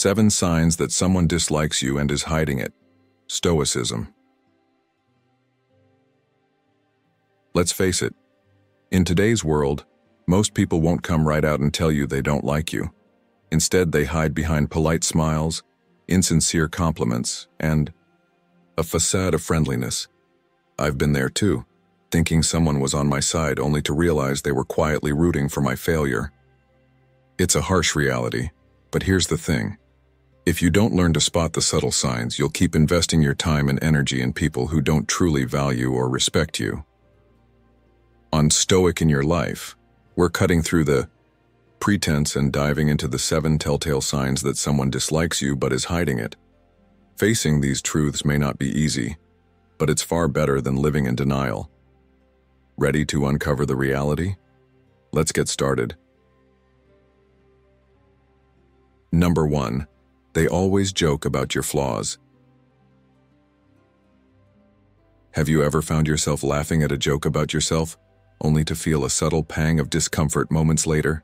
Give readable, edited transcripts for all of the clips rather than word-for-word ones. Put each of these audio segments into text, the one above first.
7 signs that someone dislikes you and is hiding it. Stoicism. Let's face it, in today's world, most people won't come right out and tell you they don't like you. Instead, they hide behind polite smiles, insincere compliments, and a facade of friendliness. I've been there too, thinking someone was on my side only to realize they were quietly rooting for my failure. It's a harsh reality, but here's the thing. If you don't learn to spot the subtle signs, you'll keep investing your time and energy in people who don't truly value or respect you. On Stoic in Your Life, we're cutting through the pretense and diving into the 7 telltale signs that someone dislikes you but is hiding it. Facing these truths may not be easy, but it's far better than living in denial. Ready to uncover the reality? Let's get started. Number 1. They always joke about your flaws. Have you ever found yourself laughing at a joke about yourself, only to feel a subtle pang of discomfort moments later?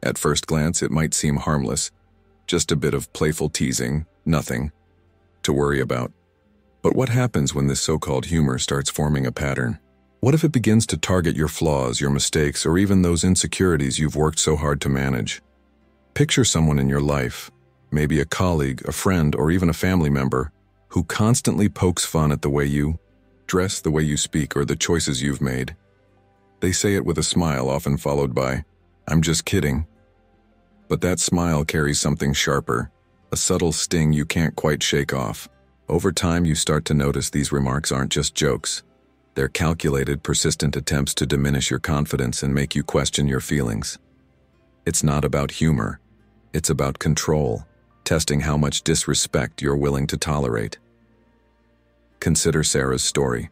At first glance, it might seem harmless, just a bit of playful teasing, nothing to worry about. But what happens when this so-called humor starts forming a pattern? What if it begins to target your flaws, your mistakes, or even those insecurities you've worked so hard to manage? Picture someone in your life, maybe a colleague, a friend, or even a family member, who constantly pokes fun at the way you dress, the way you speak, or the choices you've made. They say it with a smile, often followed by, "I'm just kidding." But that smile carries something sharper, a subtle sting you can't quite shake off. Over time, you start to notice these remarks aren't just jokes. They're calculated, persistent attempts to diminish your confidence and make you question your feelings. It's not about humor. It's about control, testing how much disrespect you're willing to tolerate. Consider Sarah's story.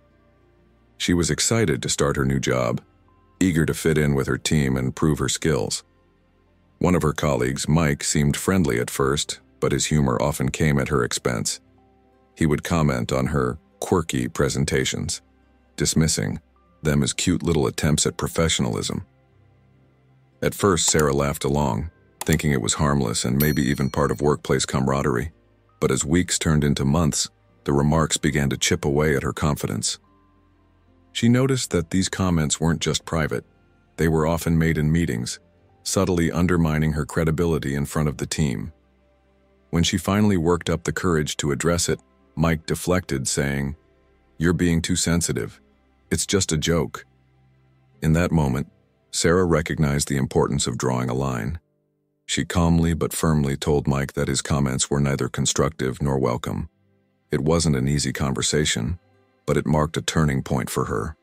She was excited to start her new job, eager to fit in with her team and prove her skills. One of her colleagues, Mike, seemed friendly at first, but his humor often came at her expense. He would comment on her quirky presentations, dismissing them as cute little attempts at professionalism. At first, Sarah laughed along, thinking it was harmless and maybe even part of workplace camaraderie. But as weeks turned into months, the remarks began to chip away at her confidence. She noticed that these comments weren't just private. They were often made in meetings, subtly undermining her credibility in front of the team. When she finally worked up the courage to address it, Mike deflected, saying, "You're being too sensitive. It's just a joke." In that moment, Sarah recognized the importance of drawing a line. She calmly but firmly told Mike that his comments were neither constructive nor welcome. It wasn't an easy conversation, but it marked a turning point for her.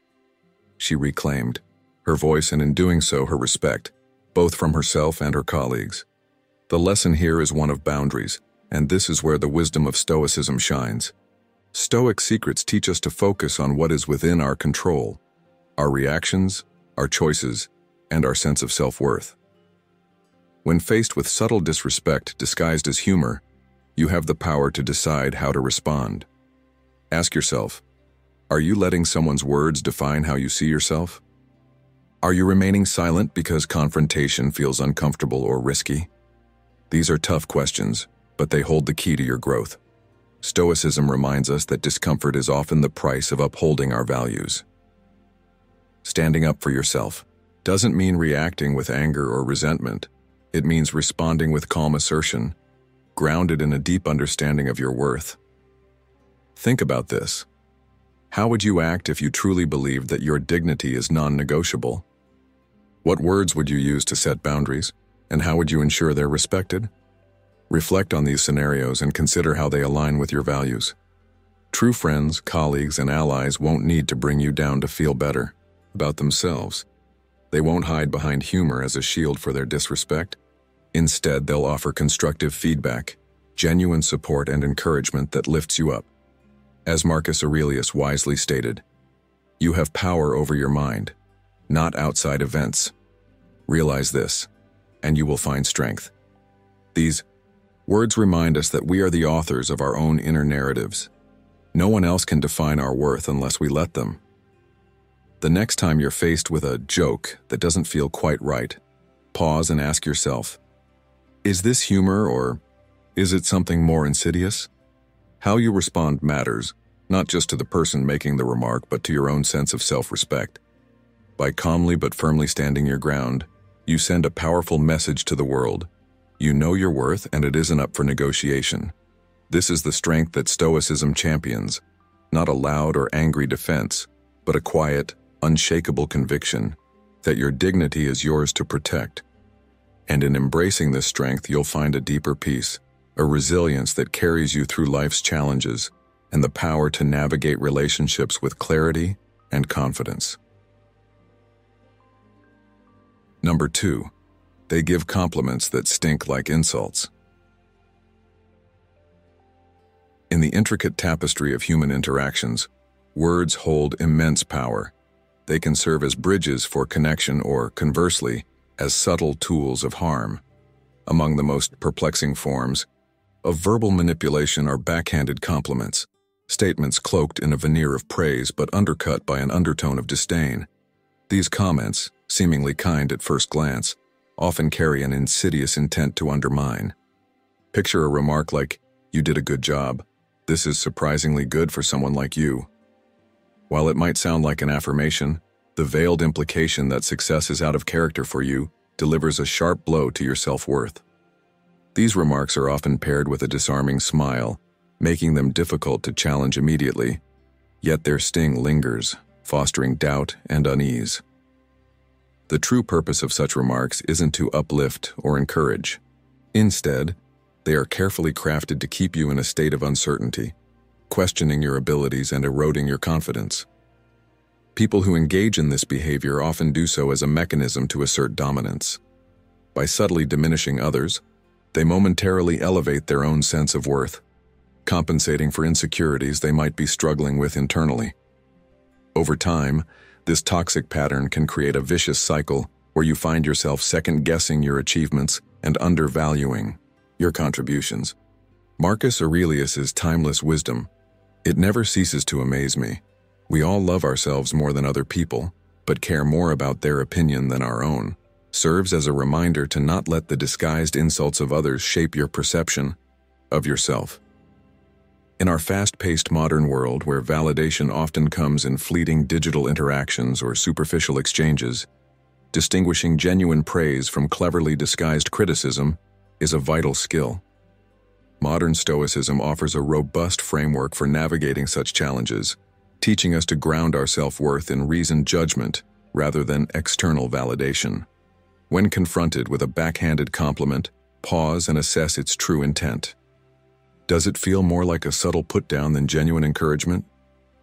She reclaimed her voice and in doing so her respect, both from herself and her colleagues. The lesson here is one of boundaries, and this is where the wisdom of Stoicism shines. Stoic secrets teach us to focus on what is within our control, our reactions, our choices, and our sense of self-worth. When faced with subtle disrespect disguised as humor, you have the power to decide how to respond. Ask yourself, are you letting someone's words define how you see yourself? Are you remaining silent because confrontation feels uncomfortable or risky? These are tough questions, but they hold the key to your growth. Stoicism reminds us that discomfort is often the price of upholding our values. Standing up for yourself doesn't mean reacting with anger or resentment. It means responding with calm assertion, grounded in a deep understanding of your worth. Think about this. How would you act if you truly believed that your dignity is non-negotiable? What words would you use to set boundaries, and how would you ensure they're respected? Reflect on these scenarios and consider how they align with your values. True friends, colleagues, and allies won't need to bring you down to feel better about themselves. They won't hide behind humor as a shield for their disrespect. Instead, they'll offer constructive feedback, genuine support, and encouragement that lifts you up. As Marcus Aurelius wisely stated, "You have power over your mind, not outside events. Realize this, and you will find strength." These words remind us that we are the authors of our own inner narratives. No one else can define our worth unless we let them. The next time you're faced with a joke that doesn't feel quite right, pause and ask yourself, is this humor or Is it something more insidious? How you respond matters, not just to the person making the remark, but to your own sense of self-respect. By calmly but firmly standing your ground, you send a powerful message to the world. You know your worth, and it isn't up for negotiation. This is the strength that Stoicism champions, not a loud or angry defense, but a quiet, unshakable conviction that your dignity is yours to protect. And in embracing this strength, you'll find a deeper peace, a resilience that carries you through life's challenges, and the power to navigate relationships with clarity and confidence. Number 2, they give compliments that stink like insults. In the intricate tapestry of human interactions, words hold immense power. They can serve as bridges for connection or, conversely, as subtle tools of harm. Among the most perplexing forms of verbal manipulation are backhanded compliments, statements cloaked in a veneer of praise but undercut by an undertone of disdain. These comments, seemingly kind at first glance, often carry an insidious intent to undermine. Picture a remark like, "You did a good job. This is surprisingly good for someone like you." While it might sound like an affirmation, the veiled implication that success is out of character for you delivers a sharp blow to your self-worth. These remarks are often paired with a disarming smile, making them difficult to challenge immediately, yet their sting lingers, fostering doubt and unease. The true purpose of such remarks isn't to uplift or encourage. Instead, they are carefully crafted to keep you in a state of uncertainty, questioning your abilities and eroding your confidence. People who engage in this behavior often do so as a mechanism to assert dominance. By subtly diminishing others, they momentarily elevate their own sense of worth, compensating for insecurities they might be struggling with internally. Over time, this toxic pattern can create a vicious cycle where you find yourself second-guessing your achievements and undervaluing your contributions. Marcus Aurelius's timeless wisdom, "It never ceases to amaze me. We all love ourselves more than other people, but care more about their opinion than our own," serves as a reminder to not let the disguised insults of others shape your perception of yourself. In our fast-paced modern world, where validation often comes in fleeting digital interactions or superficial exchanges, distinguishing genuine praise from cleverly disguised criticism is a vital skill. Modern Stoicism offers a robust framework for navigating such challenges, teaching us to ground our self-worth in reasoned judgment rather than external validation. When confronted with a backhanded compliment, pause and assess its true intent. Does it feel more like a subtle put-down than genuine encouragement?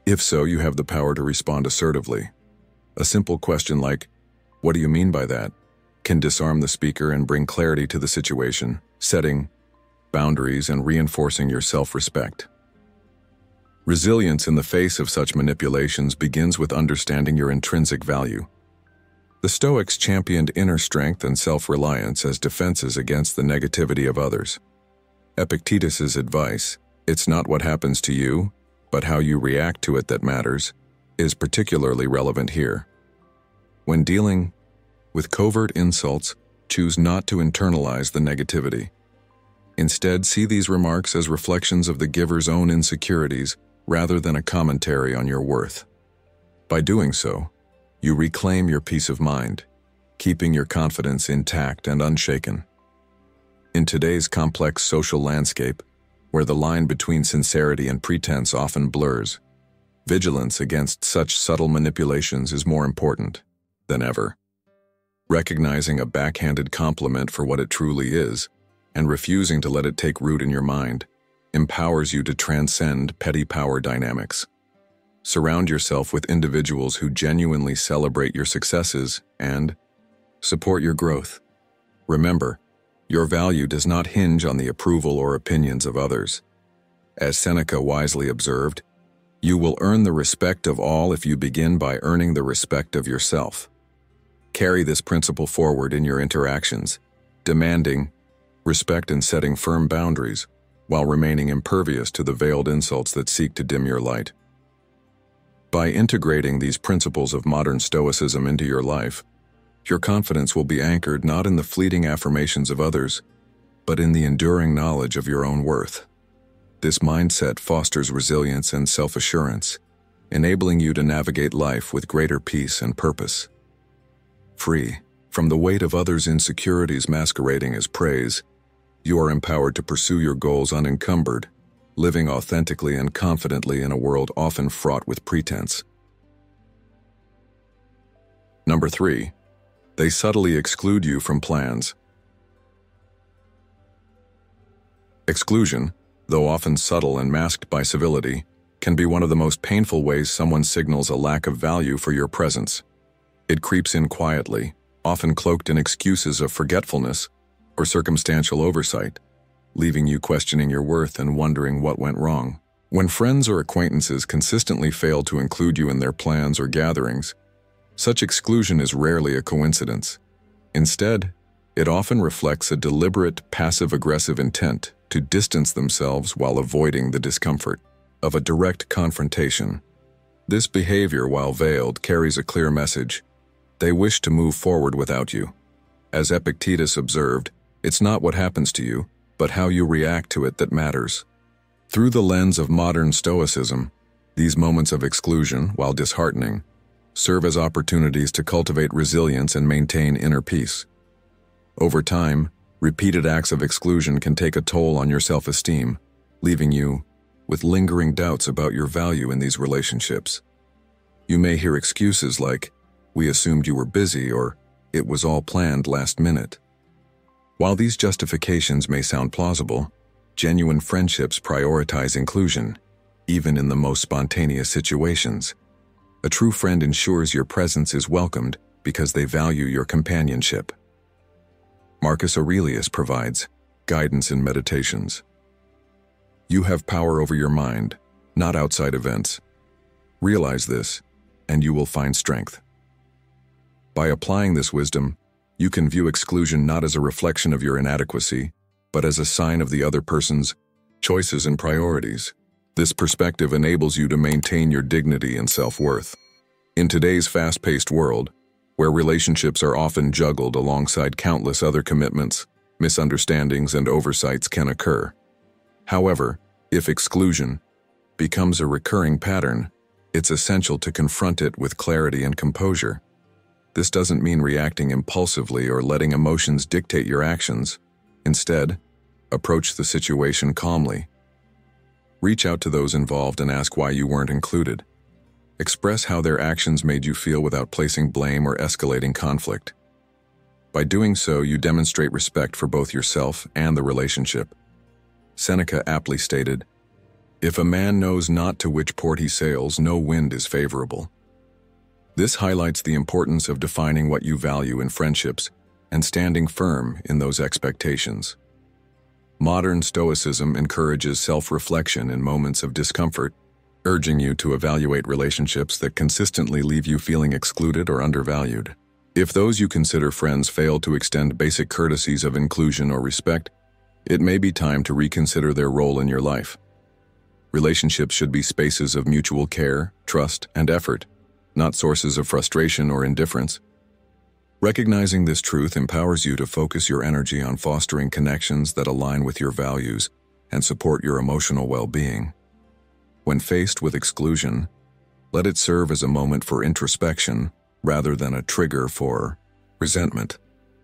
If so, you have the power to respond assertively. A simple question like, "What do you mean by that?" can disarm the speaker and bring clarity to the situation, setting boundaries and reinforcing your self-respect. Resilience in the face of such manipulations begins with understanding your intrinsic value. The Stoics championed inner strength and self-reliance as defenses against the negativity of others. Epictetus's advice, "It's not what happens to you, but how you react to it that matters," is particularly relevant here. When dealing with covert insults, choose not to internalize the negativity. Instead, see these remarks as reflections of the giver's own insecurities rather than a commentary on your worth. By doing so, you reclaim your peace of mind, keeping your confidence intact and unshaken. In today's complex social landscape, where the line between sincerity and pretense often blurs, vigilance against such subtle manipulations is more important than ever. Recognizing a backhanded compliment for what it truly is, and refusing to let it take root in your mind, empowers you to transcend petty power dynamics. Surround yourself with individuals who genuinely celebrate your successes and support your growth. Remember, your value does not hinge on the approval or opinions of others. As Seneca wisely observed, "You will earn the respect of all if you begin by earning the respect of yourself." Carry this principle forward in your interactions, demanding respect and setting firm boundaries, while remaining impervious to the veiled insults that seek to dim your light. By integrating these principles of modern Stoicism into your life, your confidence will be anchored not in the fleeting affirmations of others, but in the enduring knowledge of your own worth. This mindset fosters resilience and self-assurance, enabling you to navigate life with greater peace and purpose. Free from the weight of others' insecurities masquerading as praise, you are empowered to pursue your goals unencumbered, living authentically and confidently in a world often fraught with pretense. Number 3. They subtly exclude you from plans. Exclusion, though often subtle and masked by civility, can be one of the most painful ways someone signals a lack of value for your presence. It creeps in quietly, often cloaked in excuses of forgetfulness or circumstantial oversight, leaving you questioning your worth and wondering what went wrong. When friends or acquaintances consistently fail to include you in their plans or gatherings, such exclusion is rarely a coincidence. Instead, it often reflects a deliberate, passive-aggressive intent to distance themselves while avoiding the discomfort of a direct confrontation. This behavior, while veiled, carries a clear message. They wish to move forward without you. As Epictetus observed, it's not what happens to you, but how you react to it that matters. Through the lens of modern Stoicism, these moments of exclusion, while disheartening, serve as opportunities to cultivate resilience and maintain inner peace. Over time, repeated acts of exclusion can take a toll on your self-esteem, leaving you with lingering doubts about your value in these relationships. You may hear excuses like, "We assumed you were busy," or "It was all planned last minute." While these justifications may sound plausible, genuine friendships prioritize inclusion, even in the most spontaneous situations. A true friend ensures your presence is welcomed because they value your companionship. Marcus Aurelius provides guidance in meditations. You have power over your mind, not outside events. Realize this, and you will find strength. By applying this wisdom, you can view exclusion not as a reflection of your inadequacy, but as a sign of the other person's choices and priorities. This perspective enables you to maintain your dignity and self-worth. In today's fast-paced world, where relationships are often juggled alongside countless other commitments, misunderstandings and oversights can occur. However, if exclusion becomes a recurring pattern, it's essential to confront it with clarity and composure. This doesn't mean reacting impulsively or letting emotions dictate your actions. Instead, approach the situation calmly. Reach out to those involved and ask why you weren't included. Express how their actions made you feel without placing blame or escalating conflict. By doing so, you demonstrate respect for both yourself and the relationship. Seneca aptly stated, "If a man knows not to which port he sails, no wind is favorable." This highlights the importance of defining what you value in friendships and standing firm in those expectations. Modern Stoicism encourages self-reflection in moments of discomfort, urging you to evaluate relationships that consistently leave you feeling excluded or undervalued. If those you consider friends fail to extend basic courtesies of inclusion or respect, it may be time to reconsider their role in your life. Relationships should be spaces of mutual care, trust, and effort, not sources of frustration or indifference. Recognizing this truth empowers you to focus your energy on fostering connections that align with your values and support your emotional well-being. When faced with exclusion, let it serve as a moment for introspection rather than a trigger for resentment.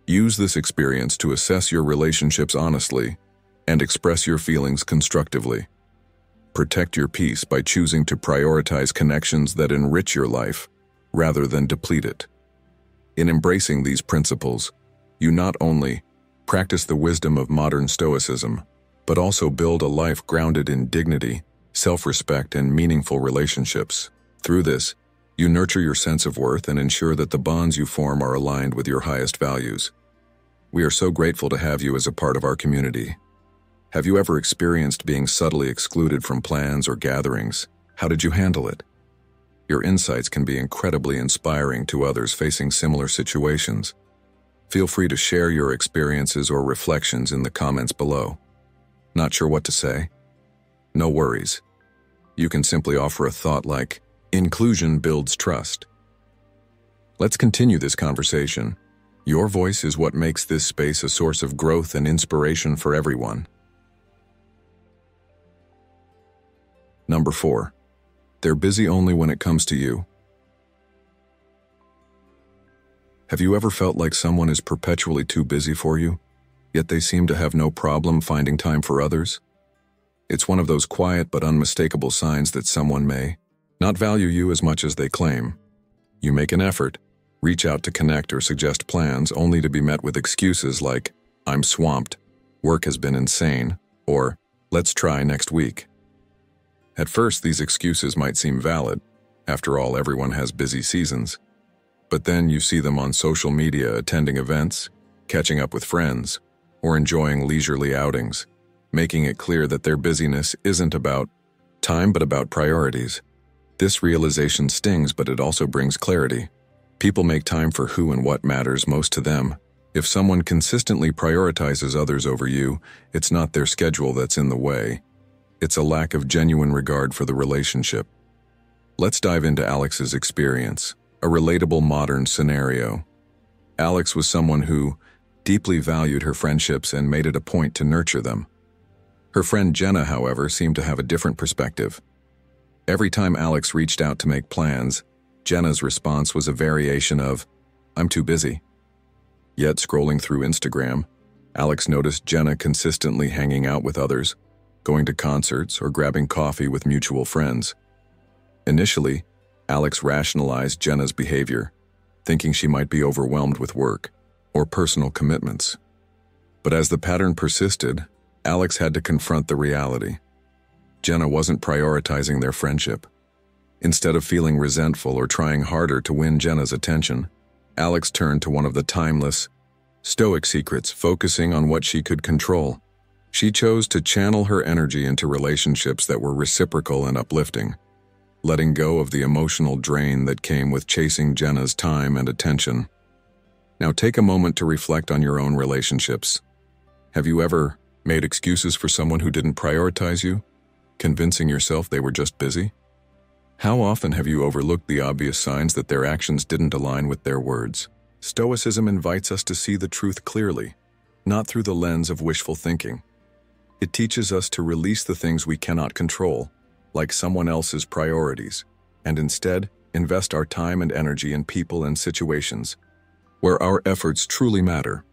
Use this experience to assess your relationships honestly and express your feelings constructively. Protect your peace by choosing to prioritize connections that enrich your life rather than deplete it. In embracing these principles, you not only practice the wisdom of modern Stoicism, but also build a life grounded in dignity, self-respect, and meaningful relationships. Through this, you nurture your sense of worth and ensure that the bonds you form are aligned with your highest values. We are so grateful to have you as a part of our community. Have you ever experienced being subtly excluded from plans or gatherings? How did you handle it? Your insights can be incredibly inspiring to others facing similar situations. Feel free to share your experiences or reflections in the comments below. Not sure what to say? No worries. You can simply offer a thought like, "Inclusion builds trust." Let's continue this conversation. Your voice is what makes this space a source of growth and inspiration for everyone. Number 4. They're busy only when it comes to you. Have you ever felt like someone is perpetually too busy for you, yet they seem to have no problem finding time for others? It's one of those quiet but unmistakable signs that someone may not value you as much as they claim. You make an effort, reach out to connect or suggest plans, only to be met with excuses like, "I'm swamped," "Work has been insane," or "Let's try next week." At first, these excuses might seem valid. After all, everyone has busy seasons. But then you see them on social media attending events, catching up with friends, or enjoying leisurely outings, making it clear that their busyness isn't about time but about priorities. This realization stings, but it also brings clarity. People make time for who and what matters most to them. If someone consistently prioritizes others over you, it's not their schedule that's in the way. It's a lack of genuine regard for the relationship. Let's dive into Alex's experience, a relatable modern scenario. Alex was someone who deeply valued her friendships and made it a point to nurture them. Her friend Jenna, however, seemed to have a different perspective. Every time Alex reached out to make plans, Jenna's response was a variation of, "I'm too busy." Yet, scrolling through Instagram, Alex noticed Jenna consistently hanging out with others, going to concerts or grabbing coffee with mutual friends. Initially, Alex rationalized Jenna's behavior, thinking she might be overwhelmed with work or personal commitments. But as the pattern persisted, Alex had to confront the reality. Jenna wasn't prioritizing their friendship. Instead of feeling resentful or trying harder to win Jenna's attention, Alex turned to one of the timeless Stoic secrets, focusing on what she could control. She chose to channel her energy into relationships that were reciprocal and uplifting, letting go of the emotional drain that came with chasing Jenna's time and attention. Now take a moment to reflect on your own relationships. Have you ever made excuses for someone who didn't prioritize you, convincing yourself they were just busy? How often have you overlooked the obvious signs that their actions didn't align with their words? Stoicism invites us to see the truth clearly, not through the lens of wishful thinking. It teaches us to release the things we cannot control, like someone else's priorities, and instead invest our time and energy in people and situations where our efforts truly matter.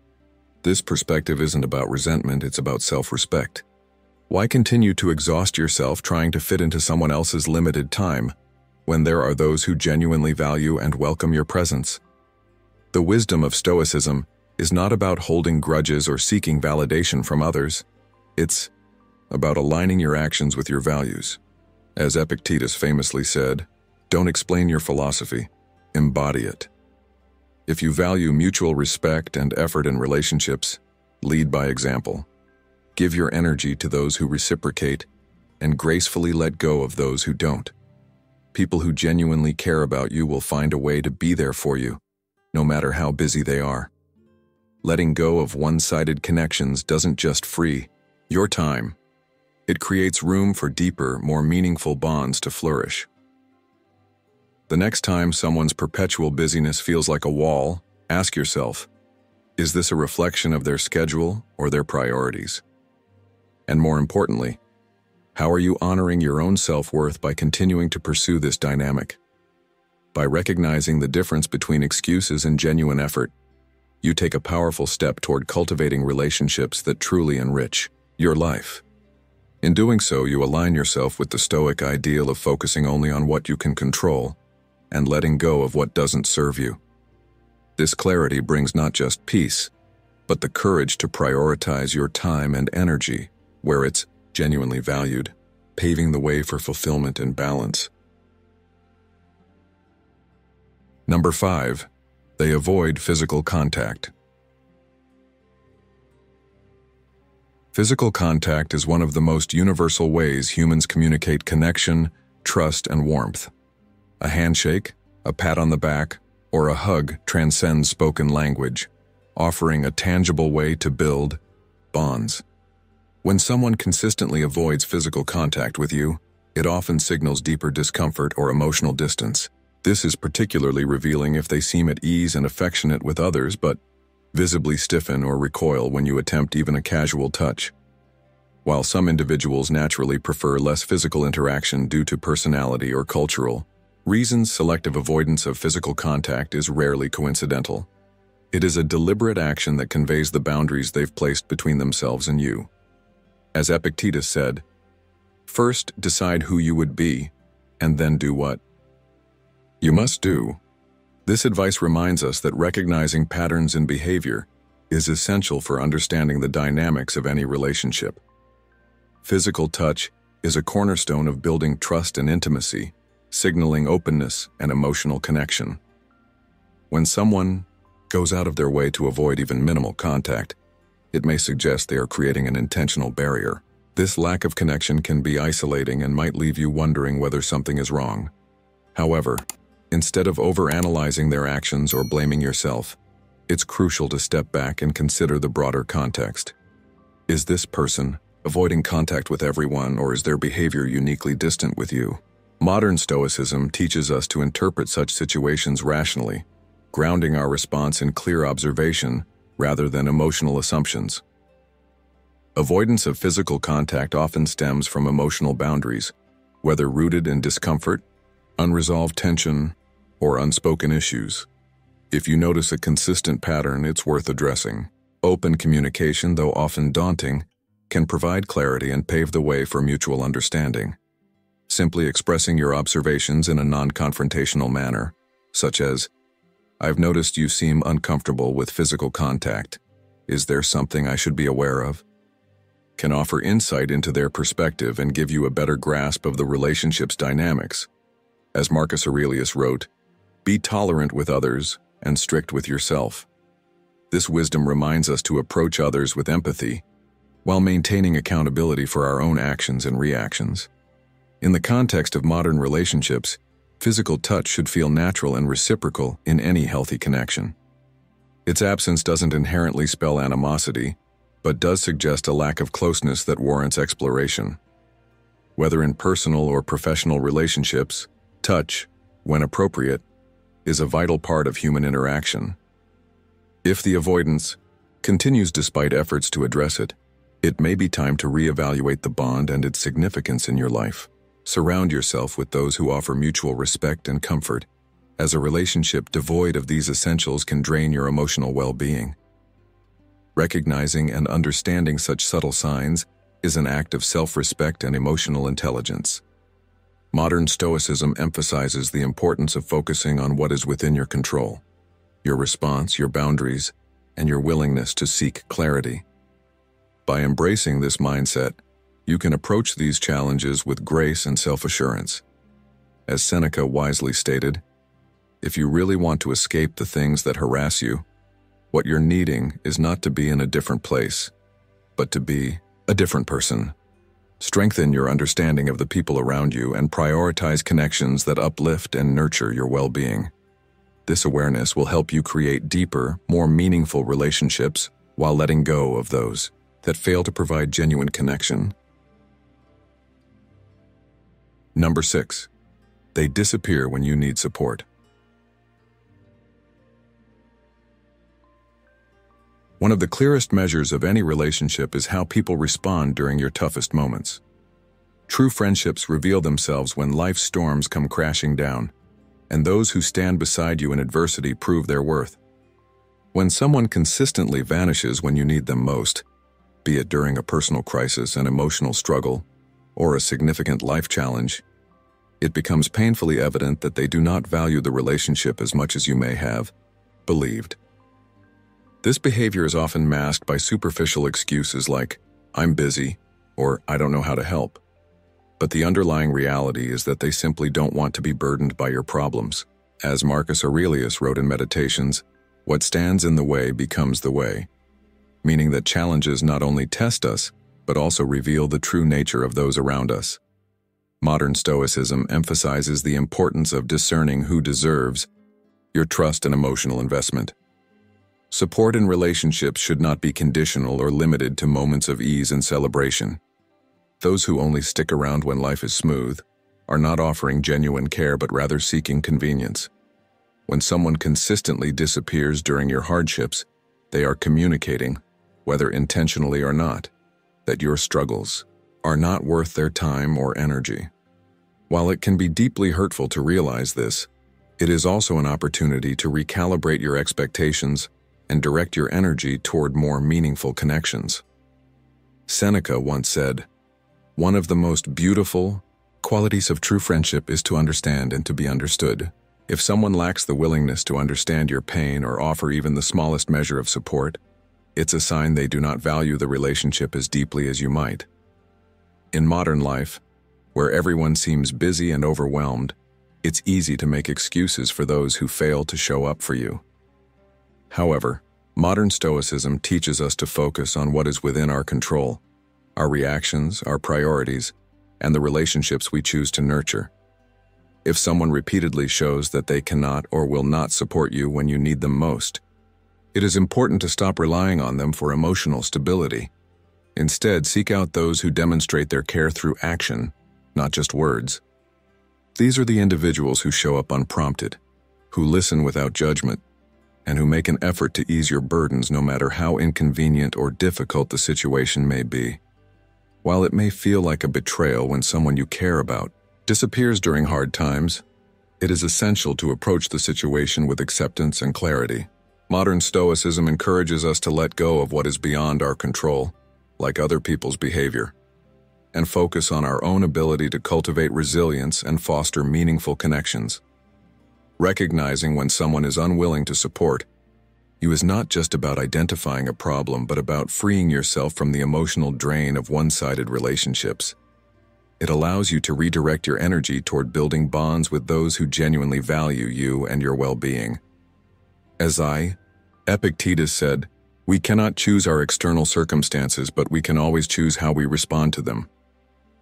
This perspective isn't about resentment, it's about self-respect. Why continue to exhaust yourself trying to fit into someone else's limited time when there are those who genuinely value and welcome your presence? The wisdom of Stoicism is not about holding grudges or seeking validation from others. It's about aligning your actions with your values. As Epictetus famously said, "Don't explain your philosophy, embody it." If you value mutual respect and effort in relationships, lead by example. Give your energy to those who reciprocate, and gracefully let go of those who don't. People who genuinely care about you will find a way to be there for you, no matter how busy they are. Letting go of one-sided connections doesn't just free your time. It creates room for deeper, more meaningful bonds to flourish. The next time someone's perpetual busyness feels like a wall, ask yourself, is this a reflection of their schedule or their priorities? And more importantly, how are you honoring your own self-worth by continuing to pursue this dynamic? By recognizing the difference between excuses and genuine effort, you take a powerful step toward cultivating relationships that truly enrich your life. In doing so, you align yourself with the Stoic ideal of focusing only on what you can control and letting go of what doesn't serve you. This clarity brings not just peace, but the courage to prioritize your time and energy where it's genuinely valued, paving the way for fulfillment and balance. Number 5, they avoid physical contact. Physical contact is one of the most universal ways humans communicate connection, trust, and warmth. A handshake, a pat on the back, or a hug transcends spoken language, offering a tangible way to build bonds. When someone consistently avoids physical contact with you, it often signals deeper discomfort or emotional distance. This is particularly revealing if they seem at ease and affectionate with others but visibly stiffen or recoil when you attempt even a casual touch. While some individuals naturally prefer less physical interaction due to personality or cultural reasons, selective avoidance of physical contact is rarely coincidental. It is a deliberate action that conveys the boundaries they've placed between themselves and you. As Epictetus said, "First decide who you would be, and then do what you must do." This advice reminds us that recognizing patterns in behavior is essential for understanding the dynamics of any relationship. Physical touch is a cornerstone of building trust and intimacy, signaling openness and emotional connection. When someone goes out of their way to avoid even minimal contact, it may suggest they are creating an intentional barrier. This lack of connection can be isolating and might leave you wondering whether something is wrong. However, instead of overanalyzing their actions or blaming yourself, it's crucial to step back and consider the broader context. Is this person avoiding contact with everyone, or is their behavior uniquely distant with you? Modern Stoicism teaches us to interpret such situations rationally, grounding our response in clear observation rather than emotional assumptions. Avoidance of physical contact often stems from emotional boundaries, whether rooted in discomfort, unresolved tension, or unspoken issues. If you notice a consistent pattern, it's worth addressing. Open communication, though often daunting, can provide clarity and pave the way for mutual understanding. Simply expressing your observations in a non-confrontational manner, such as, "I've noticed you seem uncomfortable with physical contact. Is there something I should be aware of?" can offer insight into their perspective and give you a better grasp of the relationship's dynamics. As Marcus Aurelius wrote, "Be tolerant with others and strict with yourself." This wisdom reminds us to approach others with empathy, while maintaining accountability for our own actions and reactions. In the context of modern relationships, physical touch should feel natural and reciprocal in any healthy connection. Its absence doesn't inherently spell animosity, but does suggest a lack of closeness that warrants exploration. Whether in personal or professional relationships, touch, when appropriate, is a vital part of human interaction. If the avoidance continues despite efforts to address it, it may be time to reevaluate the bond and its significance in your life. Surround yourself with those who offer mutual respect and comfort, as a relationship devoid of these essentials can drain your emotional well-being. Recognizing and understanding such subtle signs is an act of self-respect and emotional intelligence. Modern Stoicism emphasizes the importance of focusing on what is within your control, your response, your boundaries, and your willingness to seek clarity. By embracing this mindset, you can approach these challenges with grace and self-assurance. As Seneca wisely stated, "If you really want to escape the things that harass you, what you're needing is not to be in a different place, but to be a different person." Strengthen your understanding of the people around you and prioritize connections that uplift and nurture your well-being. This awareness will help you create deeper, more meaningful relationships while letting go of those that fail to provide genuine connection. Number 6. They disappear when you need support. One of the clearest measures of any relationship is how people respond during your toughest moments. True friendships reveal themselves when life's storms come crashing down, and those who stand beside you in adversity prove their worth. When someone consistently vanishes when you need them most, be it during a personal crisis, an emotional struggle, or a significant life challenge, it becomes painfully evident that they do not value the relationship as much as you may have believed. This behavior is often masked by superficial excuses like, "I'm busy," or "I don't know how to help." But the underlying reality is that they simply don't want to be burdened by your problems. As Marcus Aurelius wrote in Meditations, "What stands in the way becomes the way," meaning that challenges not only test us, but also reveal the true nature of those around us. Modern Stoicism emphasizes the importance of discerning who deserves your trust and emotional investment. Support in relationships should not be conditional or limited to moments of ease and celebration. Those who only stick around when life is smooth are not offering genuine care but rather seeking convenience. When someone consistently disappears during your hardships, They are communicating, whether intentionally or not, that your struggles are not worth their time or energy. While it can be deeply hurtful to realize this, it is also an opportunity to recalibrate your expectations and direct your energy toward more meaningful connections. Seneca once said, "One of the most beautiful qualities of true friendship is to understand and to be understood." If someone lacks the willingness to understand your pain or offer even the smallest measure of support, it's a sign they do not value the relationship as deeply as you might. In modern life, where everyone seems busy and overwhelmed, it's easy to make excuses for those who fail to show up for you. However, modern Stoicism teaches us to focus on what is within our control, our reactions, our priorities, and the relationships we choose to nurture. If someone repeatedly shows that they cannot or will not support you when you need them most, it is important to stop relying on them for emotional stability. Instead, seek out those who demonstrate their care through action, not just words. These are the individuals who show up unprompted, who listen without judgment, and who make an effort to ease your burdens no matter how inconvenient or difficult the situation may be. While it may feel like a betrayal when someone you care about disappears during hard times, it is essential to approach the situation with acceptance and clarity. Modern Stoicism encourages us to let go of what is beyond our control, like other people's behavior, and focus on our own ability to cultivate resilience and foster meaningful connections. Recognizing when someone is unwilling to support you is not just about identifying a problem, but about freeing yourself from the emotional drain of one-sided relationships. It allows you to redirect your energy toward building bonds with those who genuinely value you and your well-being. As Epictetus said, "We cannot choose our external circumstances, but we can always choose how we respond to them."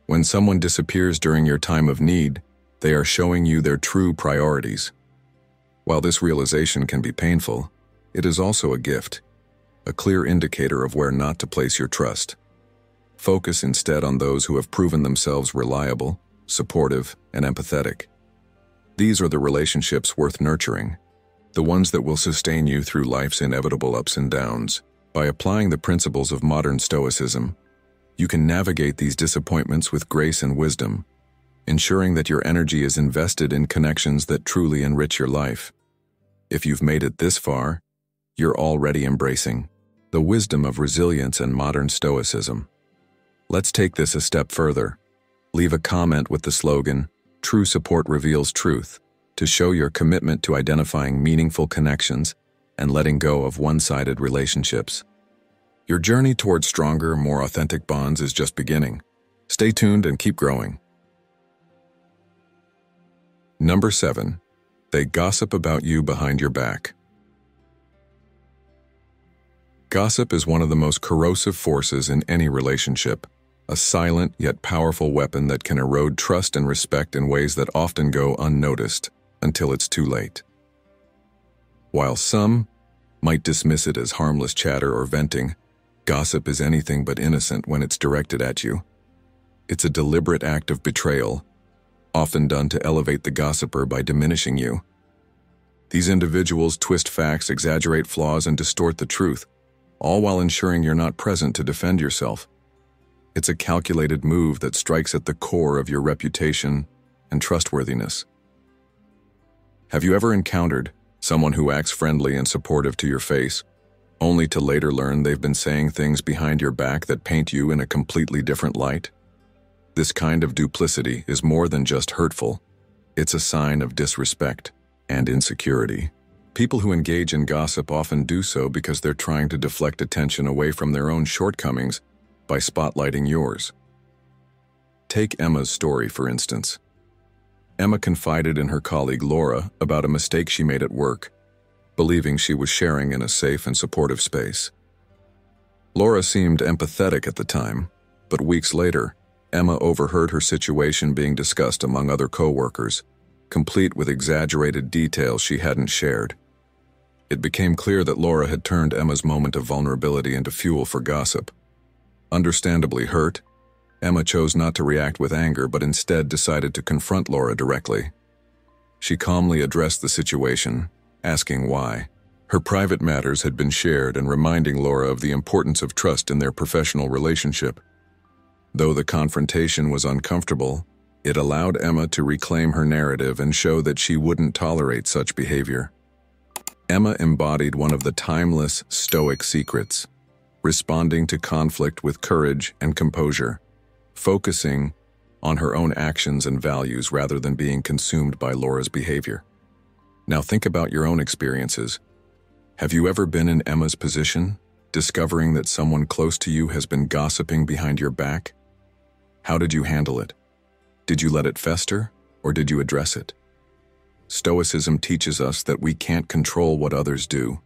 When someone disappears during your time of need, they are showing you their true priorities. While this realization can be painful, it is also a gift, a clear indicator of where not to place your trust. Focus instead on those who have proven themselves reliable, supportive, and empathetic. These are the relationships worth nurturing, the ones that will sustain you through life's inevitable ups and downs. By applying the principles of modern Stoicism, you can navigate these disappointments with grace and wisdom, ensuring that your energy is invested in connections that truly enrich your life. If you've made it this far, you're already embracing the wisdom of resilience and modern Stoicism. Let's take this a step further. Leave a comment with the slogan, "True support reveals truth," to show your commitment to identifying meaningful connections and letting go of one-sided relationships. Your journey towards stronger, more authentic bonds is just beginning. Stay tuned and keep growing. Number 7. They gossip about you behind your back. Gossip is one of the most corrosive forces in any relationship, a silent yet powerful weapon that can erode trust and respect in ways that often go unnoticed until it's too late. While some might dismiss it as harmless chatter or venting, gossip is anything but innocent when it's directed at you. It's a deliberate act of betrayal, often done to elevate the gossiper by diminishing you. These individuals twist facts, exaggerate flaws, and distort the truth, all while ensuring you're not present to defend yourself. It's a calculated move that strikes at the core of your reputation and trustworthiness. Have you ever encountered someone who acts friendly and supportive to your face, only to later learn they've been saying things behind your back that paint you in a completely different light? This kind of duplicity is more than just hurtful. It's a sign of disrespect and insecurity. People who engage in gossip often do so because they're trying to deflect attention away from their own shortcomings by spotlighting yours. Take Emma's story, for instance. Emma confided in her colleague Laura about a mistake she made at work, believing she was sharing in a safe and supportive space. Laura seemed empathetic at the time, but weeks later, Emma overheard her situation being discussed among other co-workers, complete with exaggerated details she hadn't shared. It became clear that Laura had turned Emma's moment of vulnerability into fuel for gossip. Understandably hurt, Emma chose not to react with anger but instead decided to confront Laura directly. She calmly addressed the situation, asking why, Her private matters had been shared and reminding Laura of the importance of trust in their professional relationship. Though the confrontation was uncomfortable, it allowed Emma to reclaim her narrative and show that she wouldn't tolerate such behavior. Emma embodied one of the timeless Stoic secrets, responding to conflict with courage and composure, focusing on her own actions and values rather than being consumed by Laura's behavior. Now think about your own experiences. Have you ever been in Emma's position, discovering that someone close to you has been gossiping behind your back? How did you handle it? Did you let it fester, or did you address it? Stoicism teaches us that we can't control what others do,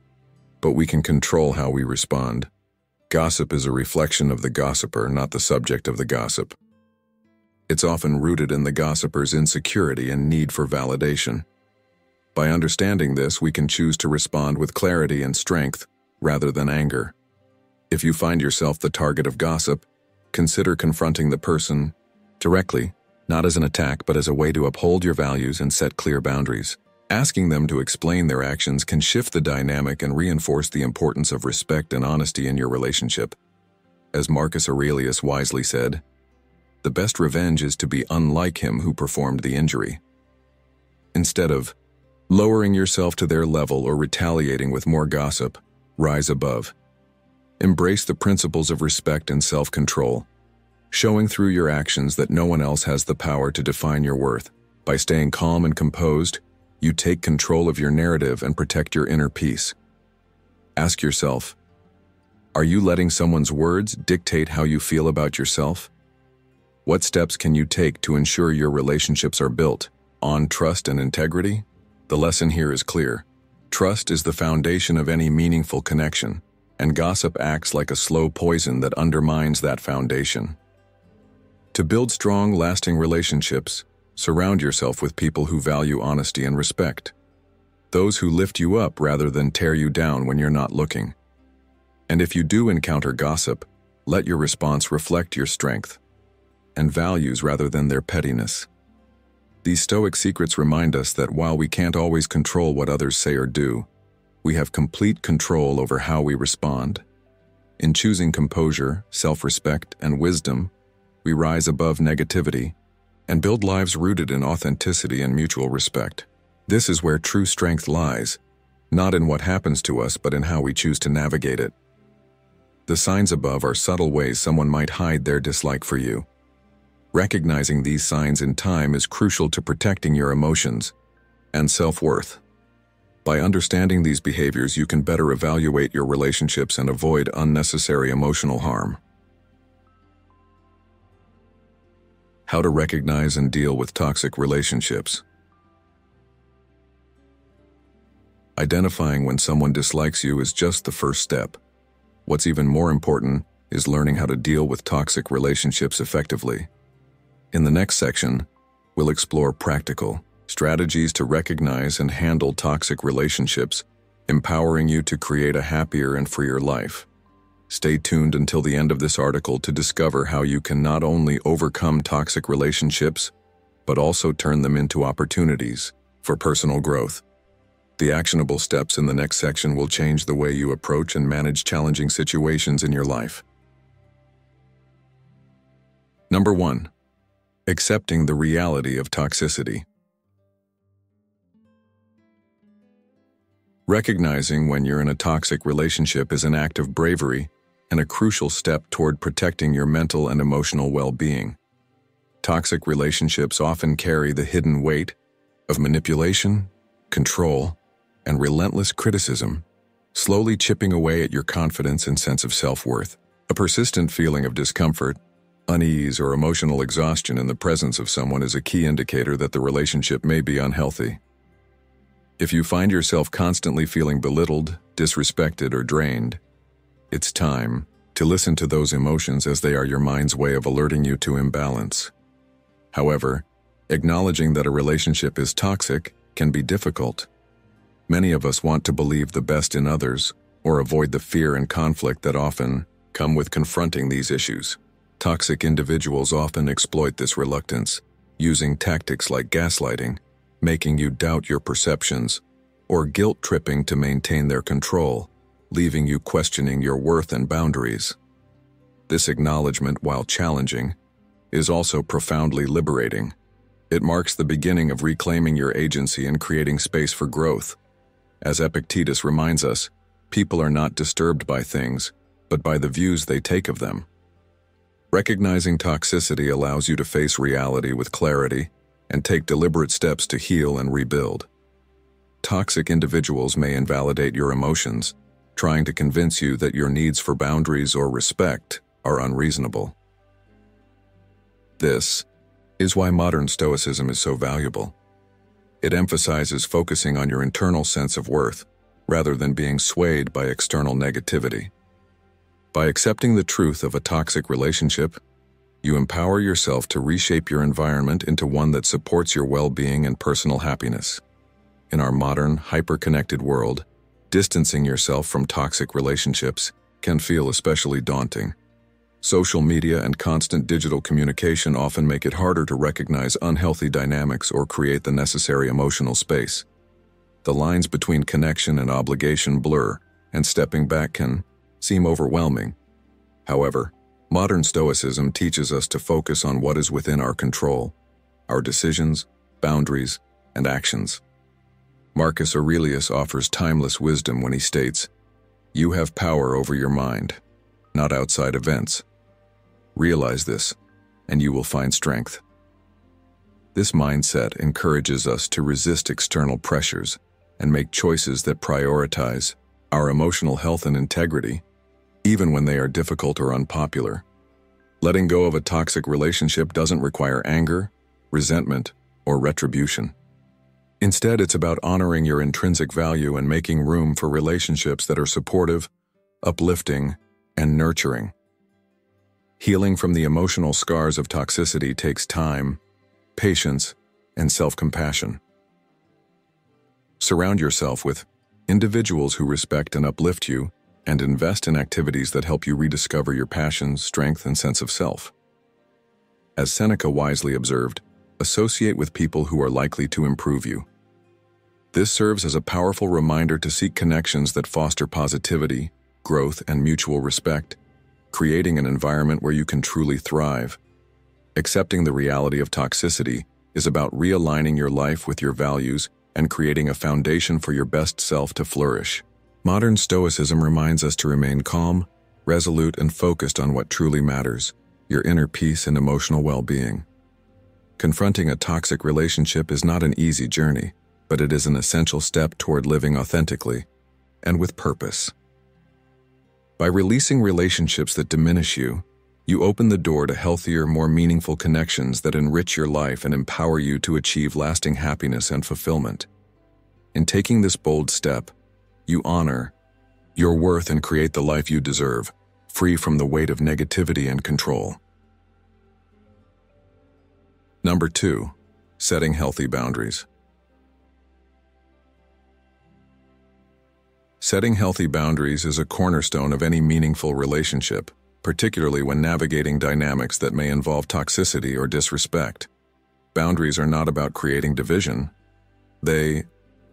but we can control how we respond. Gossip is a reflection of the gossiper, not the subject of the gossip. It's often rooted in the gossiper's insecurity and need for validation. By understanding this, we can choose to respond with clarity and strength rather than anger. If you find yourself the target of gossip, consider confronting the person directly, not as an attack but as a way to uphold your values and set clear boundaries. Asking them to explain their actions can shift the dynamic and reinforce the importance of respect and honesty in your relationship. As Marcus Aurelius wisely said, "The best revenge is to be unlike him who performed the injury." Instead of lowering yourself to their level or retaliating with more gossip, rise above. Embrace the principles of respect and self-control, showing through your actions that no one else has the power to define your worth. By staying calm and composed, you take control of your narrative and protect your inner peace. Ask yourself, are you letting someone's words dictate how you feel about yourself? What steps can you take to ensure your relationships are built on trust and integrity? The lesson here is clear. Trust is the foundation of any meaningful connection, and gossip acts like a slow poison that undermines that foundation. To build strong, lasting relationships, surround yourself with people who value honesty and respect. Those who lift you up rather than tear you down when you're not looking. And if you do encounter gossip, let your response reflect your strength and values rather than their pettiness. These Stoic secrets remind us that while we can't always control what others say or do, we have complete control over how we respond. In choosing composure, self-respect, and wisdom, we rise above negativity and build lives rooted in authenticity and mutual respect. This is where true strength lies, not in what happens to us, but in how we choose to navigate it. The signs above are subtle ways someone might hide their dislike for you. Recognizing these signs in time is crucial to protecting your emotions and self-worth. By understanding these behaviors, you can better evaluate your relationships and avoid unnecessary emotional harm. How to recognize and deal with toxic relationships. Identifying when someone dislikes you is just the first step. What's even more important is learning how to deal with toxic relationships effectively. In the next section, we'll explore practical strategies to recognize and handle toxic relationships, empowering you to create a happier and freer life. Stay tuned until the end of this article to discover how you can not only overcome toxic relationships, but also turn them into opportunities for personal growth. The actionable steps in the next section will change the way you approach and manage challenging situations in your life. Number 1. Accepting the reality of toxicity. Recognizing when you're in a toxic relationship is an act of bravery and a crucial step toward protecting your mental and emotional well-being. Toxic relationships often carry the hidden weight of manipulation, control, and relentless criticism, slowly chipping away at your confidence and sense of self-worth. A persistent feeling of discomfort, unease, or emotional exhaustion in the presence of someone is a key indicator that the relationship may be unhealthy. If you find yourself constantly feeling belittled, disrespected, or drained, it's time to listen to those emotions, as they are your mind's way of alerting you to imbalance. However, acknowledging that a relationship is toxic can be difficult. Many of us want to believe the best in others or avoid the fear and conflict that often come with confronting these issues. Toxic individuals often exploit this reluctance, using tactics like gaslighting, making you doubt your perceptions, or guilt-tripping to maintain their control, leaving you questioning your worth and boundaries. This acknowledgement, while challenging, is also profoundly liberating. It marks the beginning of reclaiming your agency and creating space for growth. As Epictetus reminds us, people are not disturbed by things, but by the views they take of them. Recognizing toxicity allows you to face reality with clarity and take deliberate steps to heal and rebuild. Toxic individuals may invalidate your emotions, trying to convince you that your needs for boundaries or respect are unreasonable. This is why modern Stoicism is so valuable. It emphasizes focusing on your internal sense of worth, rather than being swayed by external negativity. By accepting the truth of a toxic relationship, you empower yourself to reshape your environment into one that supports your well-being and personal happiness. In our modern, hyper-connected world, distancing yourself from toxic relationships can feel especially daunting. Social media and constant digital communication often make it harder to recognize unhealthy dynamics or create the necessary emotional space. The lines between connection and obligation blur, and stepping back can seem overwhelming. However, modern Stoicism teaches us to focus on what is within our control, our decisions, boundaries, and actions. Marcus Aurelius offers timeless wisdom when he states, "You have power over your mind, not outside events. Realize this, and you will find strength." This mindset encourages us to resist external pressures and make choices that prioritize our emotional health and integrity, even when they are difficult or unpopular. Letting go of a toxic relationship doesn't require anger, resentment, or retribution. Instead, it's about honoring your intrinsic value and making room for relationships that are supportive, uplifting, and nurturing. Healing from the emotional scars of toxicity takes time, patience, and self-compassion. Surround yourself with individuals who respect and uplift you, and invest in activities that help you rediscover your passions, strength, and sense of self. As Seneca wisely observed, associate with people who are likely to improve you. This serves as a powerful reminder to seek connections that foster positivity, growth, and mutual respect, creating an environment where you can truly thrive. Accepting the reality of toxicity is about realigning your life with your values and creating a foundation for your best self to flourish. Modern Stoicism reminds us to remain calm, resolute, and focused on what truly matters, your inner peace and emotional well-being. Confronting a toxic relationship is not an easy journey, but it is an essential step toward living authentically and with purpose. By releasing relationships that diminish you, you open the door to healthier, more meaningful connections that enrich your life and empower you to achieve lasting happiness and fulfillment. In taking this bold step, you honor your worth and create the life you deserve, free from the weight of negativity and control. Number 2, setting healthy boundaries. Setting healthy boundaries is a cornerstone of any meaningful relationship, particularly when navigating dynamics that may involve toxicity or disrespect. Boundaries are not about creating division. They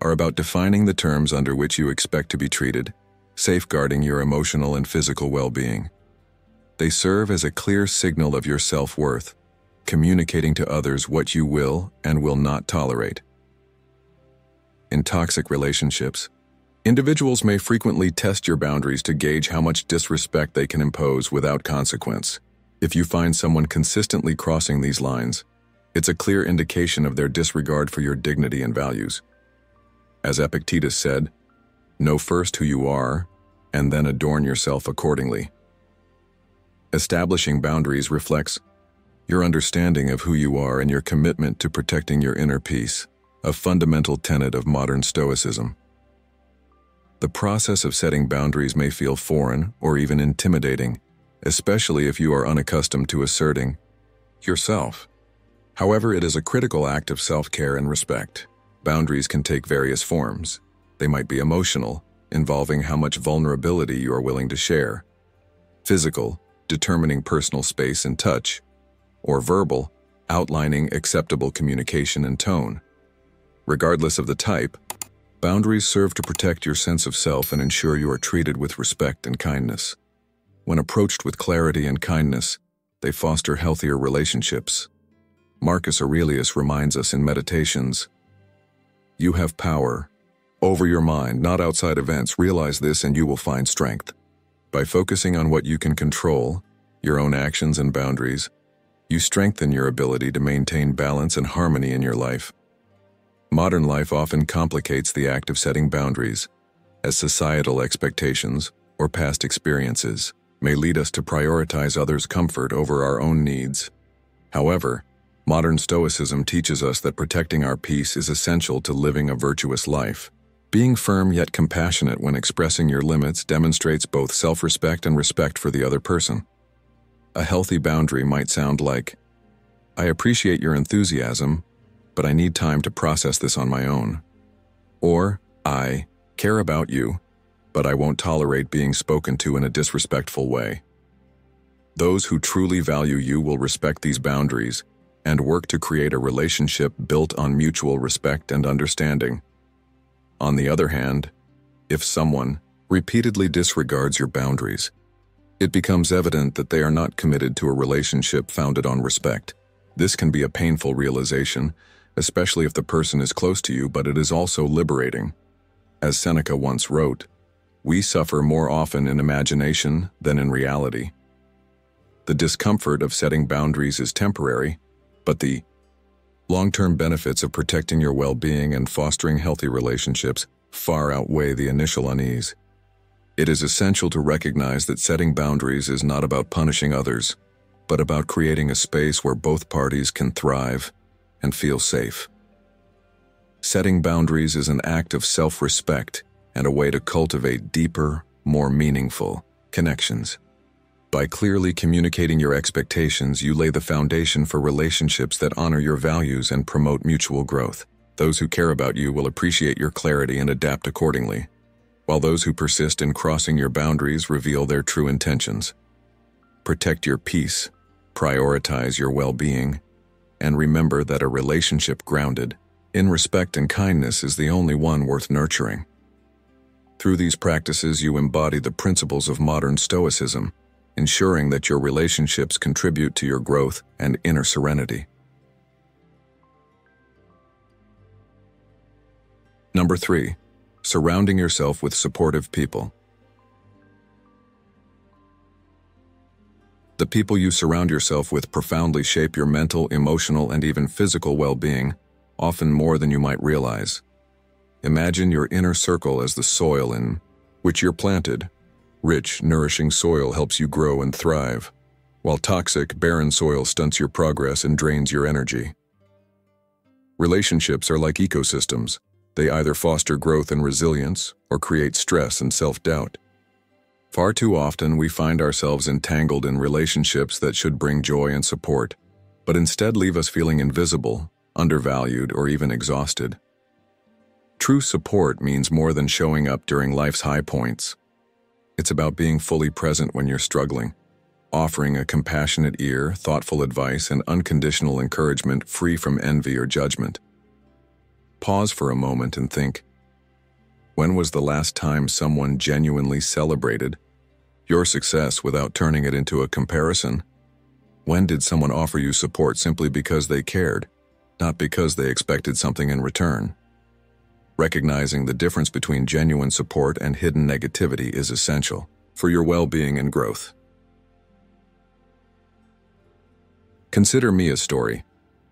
are about defining the terms under which you expect to be treated, safeguarding your emotional and physical well-being. They serve as a clear signal of your self-worth, communicating to others what you will and will not tolerate. In toxic relationships, individuals may frequently test your boundaries to gauge how much disrespect they can impose without consequence. If you find someone consistently crossing these lines, it's a clear indication of their disregard for your dignity and values. As Epictetus said, "Know first who you are, and then adorn yourself accordingly." Establishing boundaries reflects your understanding of who you are and your commitment to protecting your inner peace, a fundamental tenet of modern Stoicism. The process of setting boundaries may feel foreign or even intimidating, especially if you are unaccustomed to asserting yourself. However, it is a critical act of self-care and respect. Boundaries can take various forms. They might be emotional, involving how much vulnerability you are willing to share; physical, determining personal space and touch; or verbal, outlining acceptable communication and tone. Regardless of the type, Boundaries serve to protect your sense of self and ensure you are treated with respect and kindness. When approached with clarity and kindness, they foster healthier relationships. Marcus Aurelius reminds us in Meditations, "You have power over your mind, not outside events. Realize this and you will find strength." By focusing on what you can control, your own actions and boundaries, you strengthen your ability to maintain balance and harmony in your life. Modern life often complicates the act of setting boundaries, as societal expectations or past experiences may lead us to prioritize others' comfort over our own needs. However, modern Stoicism teaches us that protecting our peace is essential to living a virtuous life. Being firm yet compassionate when expressing your limits demonstrates both self-respect and respect for the other person. A healthy boundary might sound like, "I appreciate your enthusiasm, but I need time to process this on my own." Or, "I care about you, but I won't tolerate being spoken to in a disrespectful way." Those who truly value you will respect these boundaries and work to create a relationship built on mutual respect and understanding. On the other hand, if someone repeatedly disregards your boundaries, it becomes evident that they are not committed to a relationship founded on respect. This can be a painful realization, especially if the person is close to you, but it is also liberating. As Seneca once wrote, "We suffer more often in imagination than in reality." The discomfort of setting boundaries is temporary, but the long-term benefits of protecting your well-being and fostering healthy relationships far outweigh the initial unease. It is essential to recognize that setting boundaries is not about punishing others, but about creating a space where both parties can thrive and feel safe. Setting boundaries is an act of self-respect and a way to cultivate deeper, more meaningful connections. By clearly communicating your expectations, you lay the foundation for relationships that honor your values and promote mutual growth. Those who care about you will appreciate your clarity and adapt accordingly, while those who persist in crossing your boundaries reveal their true intentions. Protect your peace, prioritize your well-being, and remember that a relationship grounded in respect and kindness is the only one worth nurturing. Through these practices, you embody the principles of modern Stoicism, ensuring that your relationships contribute to your growth and inner serenity. Number 3, surrounding yourself with supportive people. The people you surround yourself with profoundly shape your mental, emotional, and even physical well-being, often more than you might realize. Imagine your inner circle as the soil in which you're planted. Rich, nourishing soil helps you grow and thrive, while toxic, barren soil stunts your progress and drains your energy. Relationships are like ecosystems. They either foster growth and resilience or create stress and self-doubt. Far too often, we find ourselves entangled in relationships that should bring joy and support, but instead leave us feeling invisible, undervalued, or even exhausted. True support means more than showing up during life's high points. It's about being fully present when you're struggling, offering a compassionate ear, thoughtful advice, and unconditional encouragement free from envy or judgment. Pause for a moment and think, when was the last time someone genuinely celebrated your success without turning it into a comparison? When did someone offer you support simply because they cared, not because they expected something in return? Recognizing the difference between genuine support and hidden negativity is essential for your well-being and growth. Consider Mia's story,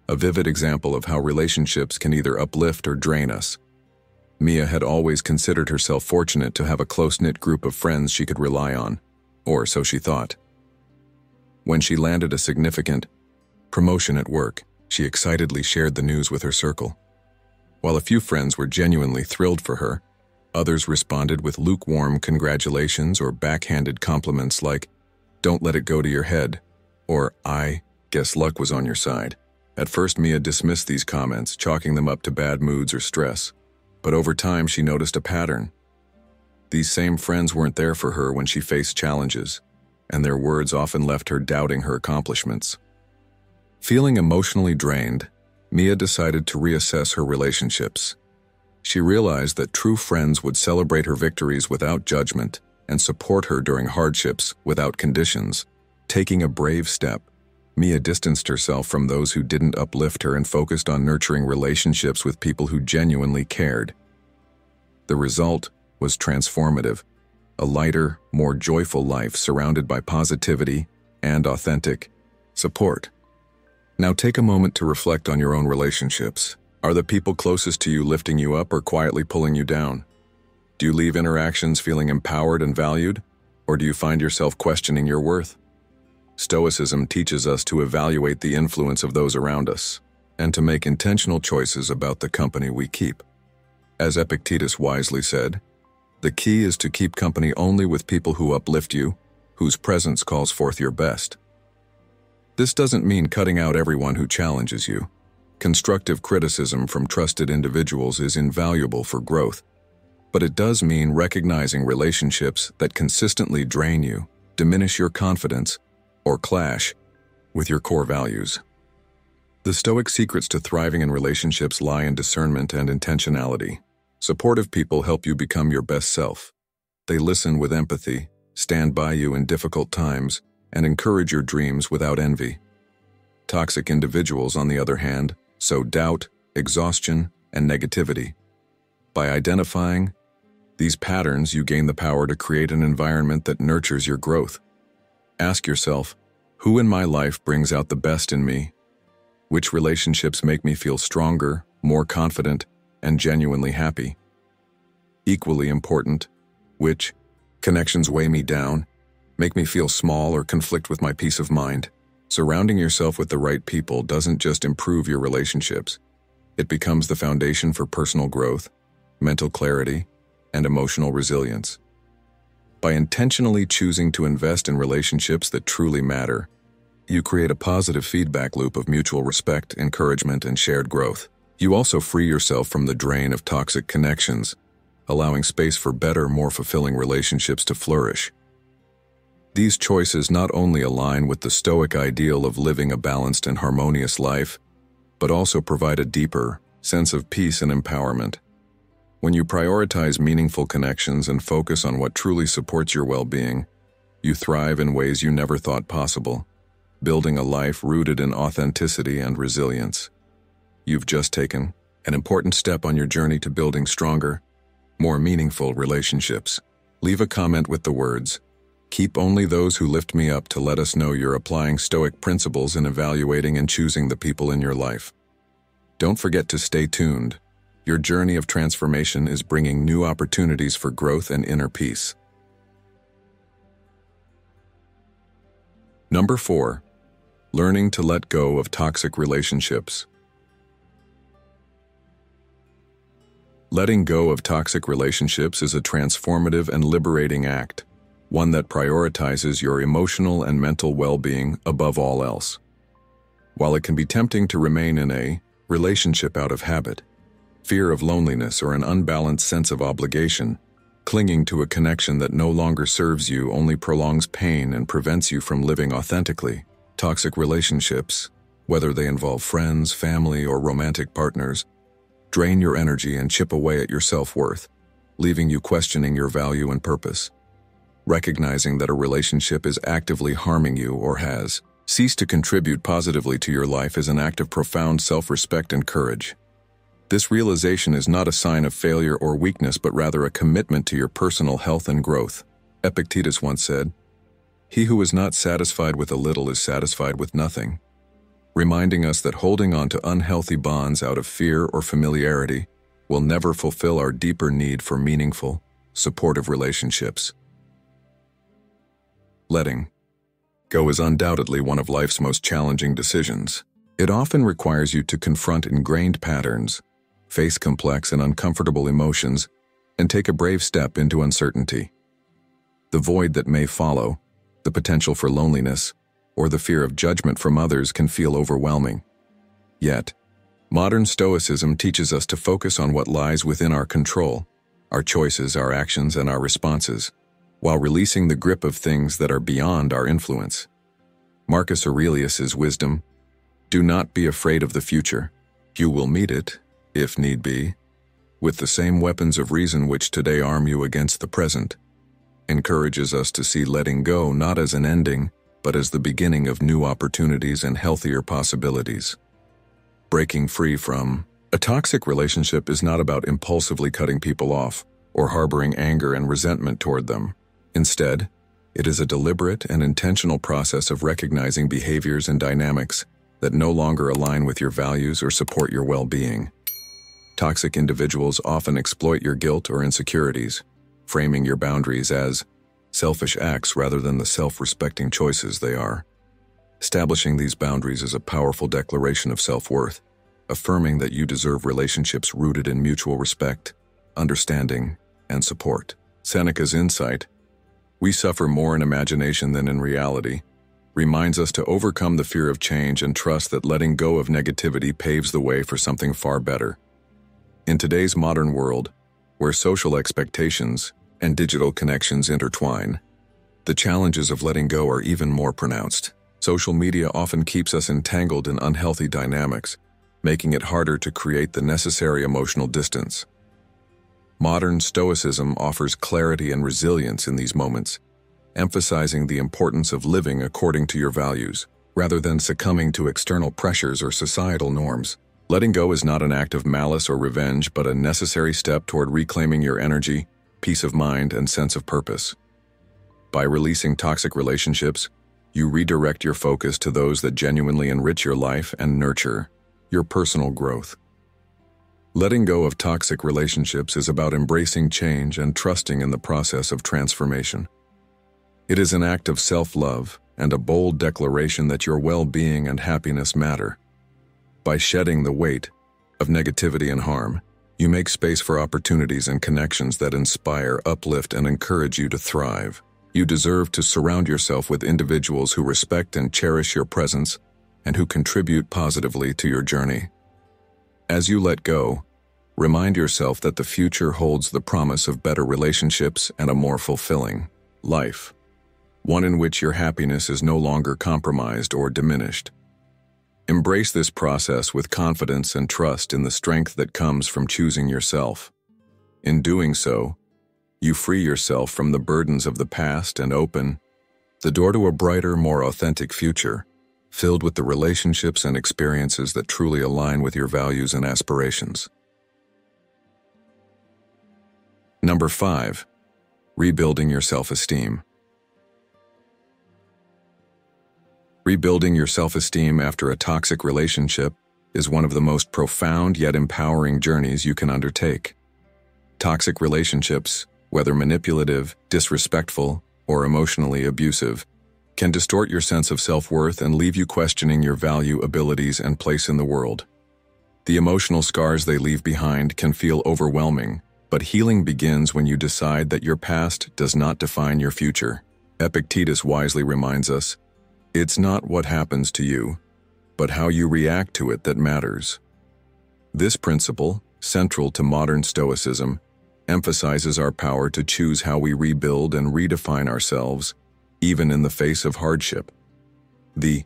a vivid example of how relationships can either uplift or drain us. Mia had always considered herself fortunate to have a close-knit group of friends she could rely on, or so she thought. When she landed a significant promotion at work, she excitedly shared the news with her circle. While a few friends were genuinely thrilled for her, others responded with lukewarm congratulations or backhanded compliments like, "Don't let it go to your head," or "I guess luck was on your side." At first, Mia dismissed these comments, chalking them up to bad moods or stress. But over time, she noticed a pattern. These same friends weren't there for her when she faced challenges, and their words often left her doubting her accomplishments. Feeling emotionally drained, Mia decided to reassess her relationships. She realized that true friends would celebrate her victories without judgment and support her during hardships without conditions. Taking a brave step, Mia distanced herself from those who didn't uplift her and focused on nurturing relationships with people who genuinely cared. The result was transformative, a lighter, more joyful life surrounded by positivity and authentic support. Now take a moment to reflect on your own relationships. Are the people closest to you lifting you up or quietly pulling you down? Do you leave interactions feeling empowered and valued, or do you find yourself questioning your worth? Stoicism teaches us to evaluate the influence of those around us and to make intentional choices about the company we keep. As Epictetus wisely said, the key is to keep company only with people who uplift you, whose presence calls forth your best. This doesn't mean cutting out everyone who challenges you. Constructive criticism from trusted individuals is invaluable for growth, but it does mean recognizing relationships that consistently drain you, diminish your confidence, or clash with your core values. The Stoic secrets to thriving in relationships lie in discernment and intentionality. Supportive people help you become your best self. They listen with empathy, stand by you in difficult times, and encourage your dreams without envy. Toxic individuals, on the other hand, sow doubt, exhaustion, and negativity. By identifying these patterns, you gain the power to create an environment that nurtures your growth. Ask yourself, who in my life brings out the best in me? Which relationships make me feel stronger, more confident, and genuinely happy? Equally important, which connections weigh me down, make me feel small, or conflict with my peace of mind? Surrounding yourself with the right people doesn't just improve your relationships. It becomes the foundation for personal growth, mental clarity, and emotional resilience. By intentionally choosing to invest in relationships that truly matter, you create a positive feedback loop of mutual respect, encouragement, and shared growth. You also free yourself from the drain of toxic connections, allowing space for better, more fulfilling relationships to flourish. These choices not only align with the Stoic ideal of living a balanced and harmonious life, but also provide a deeper sense of peace and empowerment. When you prioritize meaningful connections and focus on what truly supports your well-being, you thrive in ways you never thought possible, building a life rooted in authenticity and resilience. You've just taken an important step on your journey to building stronger, more meaningful relationships. Leave a comment with the words, "Keep only those who lift me up," to let us know you're applying Stoic principles in evaluating and choosing the people in your life. Don't forget to stay tuned. Your journey of transformation is bringing new opportunities for growth and inner peace. Number 4. Learning to let go of toxic relationships. Letting go of toxic relationships is a transformative and liberating act, one that prioritizes your emotional and mental well-being above all else. While it can be tempting to remain in a relationship out of habit, fear of loneliness, or an unbalanced sense of obligation, clinging to a connection that no longer serves you only prolongs pain and prevents you from living authentically. Toxic relationships, whether they involve friends, family, or romantic partners, drain your energy and chip away at your self-worth, leaving you questioning your value and purpose. Recognizing that a relationship is actively harming you or has ceased to contribute positively to your life is an act of profound self-respect and courage. This realization is not a sign of failure or weakness, but rather a commitment to your personal health and growth. Epictetus once said, "He who is not satisfied with a little is satisfied with nothing," reminding us that holding on to unhealthy bonds out of fear or familiarity will never fulfill our deeper need for meaningful, supportive relationships. Letting go is undoubtedly one of life's most challenging decisions. It often requires you to confront ingrained patterns, face complex and uncomfortable emotions, and take a brave step into uncertainty. The void that may follow, the potential for loneliness, or the fear of judgment from others can feel overwhelming. Yet, modern Stoicism teaches us to focus on what lies within our control, our choices, our actions, and our responses, while releasing the grip of things that are beyond our influence. Marcus Aurelius's wisdom, "Do not be afraid of the future. You will meet it, if need be, with the same weapons of reason which today arm you against the present, encourages us to see letting go not as an ending, but as the beginning of new opportunities and healthier possibilities. Breaking free from a toxic relationship is not about impulsively cutting people off or harboring anger and resentment toward them. Instead, it is a deliberate and intentional process of recognizing behaviors and dynamics that no longer align with your values or support your well-being. Toxic individuals often exploit your guilt or insecurities, framing your boundaries as selfish acts rather than the self-respecting choices they are. Establishing these boundaries is a powerful declaration of self-worth, affirming that you deserve relationships rooted in mutual respect, understanding, and support. Seneca's insight, "We suffer more in imagination than in reality," reminds us to overcome the fear of change and trust that letting go of negativity paves the way for something far better. In today's modern world, where social expectations and digital connections intertwine, the challenges of letting go are even more pronounced. Social media often keeps us entangled in unhealthy dynamics, making it harder to create the necessary emotional distance. Modern Stoicism offers clarity and resilience in these moments, emphasizing the importance of living according to your values, rather than succumbing to external pressures or societal norms. Letting go is not an act of malice or revenge, but a necessary step toward reclaiming your energy, peace of mind, and sense of purpose. By releasing toxic relationships, you redirect your focus to those that genuinely enrich your life and nurture your personal growth. Letting go of toxic relationships is about embracing change and trusting in the process of transformation. It is an act of self-love and a bold declaration that your well-being and happiness matter. By shedding the weight of negativity and harm, you make space for opportunities and connections that inspire, uplift, and encourage you to thrive. You deserve to surround yourself with individuals who respect and cherish your presence and who contribute positively to your journey. As you let go, remind yourself that the future holds the promise of better relationships and a more fulfilling life, one in which your happiness is no longer compromised or diminished. Embrace this process with confidence and trust in the strength that comes from choosing yourself. In doing so, you free yourself from the burdens of the past and open the door to a brighter, more authentic future, filled with the relationships and experiences that truly align with your values and aspirations. Number 5. Rebuilding your self-esteem. Rebuilding your self-esteem after a toxic relationship is one of the most profound yet empowering journeys you can undertake. Toxic relationships, whether manipulative, disrespectful, or emotionally abusive, can distort your sense of self-worth and leave you questioning your value, abilities, and place in the world. The emotional scars they leave behind can feel overwhelming, but healing begins when you decide that your past does not define your future. Epictetus wisely reminds us, "It's not what happens to you, but how you react to it that matters." This principle, central to modern Stoicism, emphasizes our power to choose how we rebuild and redefine ourselves, even in the face of hardship. The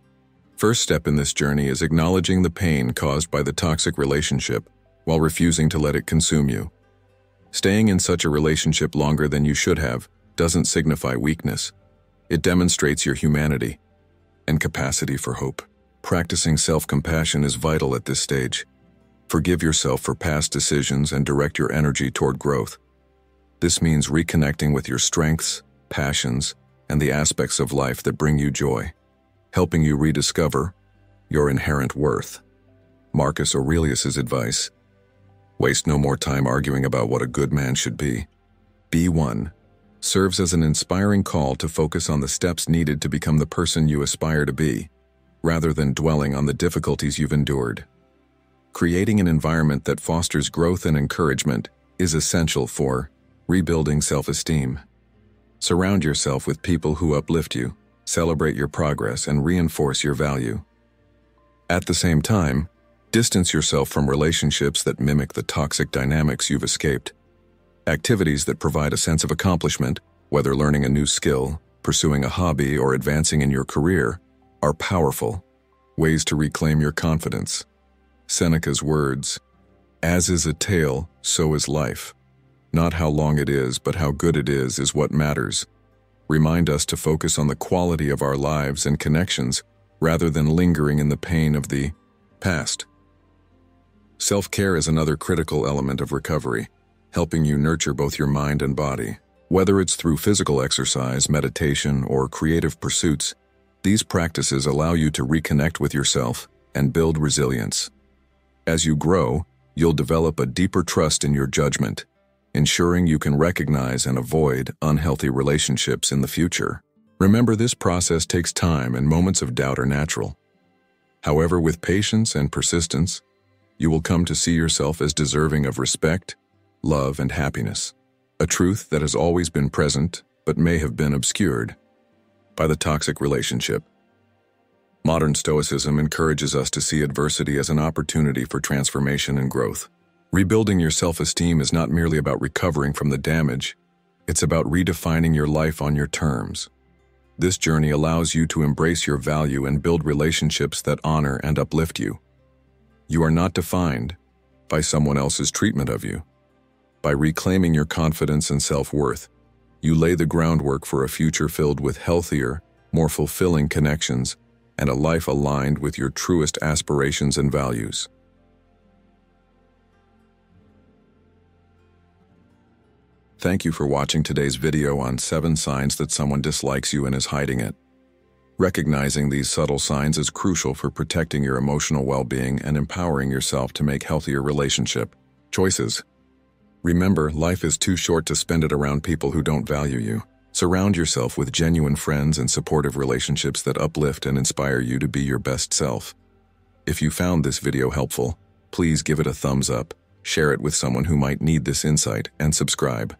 first step in this journey is acknowledging the pain caused by the toxic relationship while refusing to let it consume you. Staying in such a relationship longer than you should have doesn't signify weakness. It demonstrates your humanity and capacity for hope. Practicing self-compassion is vital at this stage. Forgive yourself for past decisions and direct your energy toward growth. This means reconnecting with your strengths, passions, and the aspects of life that bring you joy, helping you rediscover your inherent worth. Marcus Aurelius' advice: "Waste no more time arguing about what a good man should be. Be one," serves as an inspiring call to focus on the steps needed to become the person you aspire to be, rather than dwelling on the difficulties you've endured. Creating an environment that fosters growth and encouragement is essential for rebuilding self-esteem. Surround yourself with people who uplift you, celebrate your progress, and reinforce your value. At the same time, distance yourself from relationships that mimic the toxic dynamics you've escaped. Activities that provide a sense of accomplishment, whether learning a new skill, pursuing a hobby, or advancing in your career, are powerful ways to reclaim your confidence. Seneca's words, As is a tale, so is life. Not how long it is, but how good it is what matters. Remind us to focus on the quality of our lives and connections rather than lingering in the pain of the past. Self-care is another critical element of recovery, helping you nurture both your mind and body. Whether it's through physical exercise, meditation, or creative pursuits, these practices allow you to reconnect with yourself and build resilience. As you grow, you'll develop a deeper trust in your judgment, ensuring you can recognize and avoid unhealthy relationships in the future. Remember, this process takes time and moments of doubt are natural. However, with patience and persistence, you will come to see yourself as deserving of respect, love, and happiness, a truth that has always been present but may have been obscured by the toxic relationship. Modern Stoicism encourages us to see adversity as an opportunity for transformation and growth. Rebuilding your self-esteem is not merely about recovering from the damage, it's about redefining your life on your terms. This journey allows you to embrace your value and build relationships that honor and uplift you. You are not defined by someone else's treatment of you. By reclaiming your confidence and self-worth, you lay the groundwork for a future filled with healthier, more fulfilling connections and a life aligned with your truest aspirations and values. Thank you for watching today's video on 7 signs that someone dislikes you and is hiding it. Recognizing these subtle signs is crucial for protecting your emotional well-being and empowering yourself to make healthier relationship choices. Remember, life is too short to spend it around people who don't value you. Surround yourself with genuine friends and supportive relationships that uplift and inspire you to be your best self. If you found this video helpful, please give it a thumbs up, share it with someone who might need this insight, and subscribe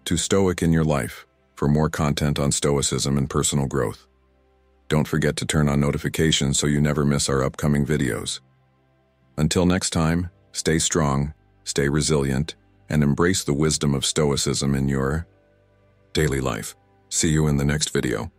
to Stoic in Your Life for more content on Stoicism and personal growth. Don't forget to turn on notifications so you never miss our upcoming videos. Until next time, stay strong, stay resilient, and embrace the wisdom of Stoicism in your daily life. See you in the next video.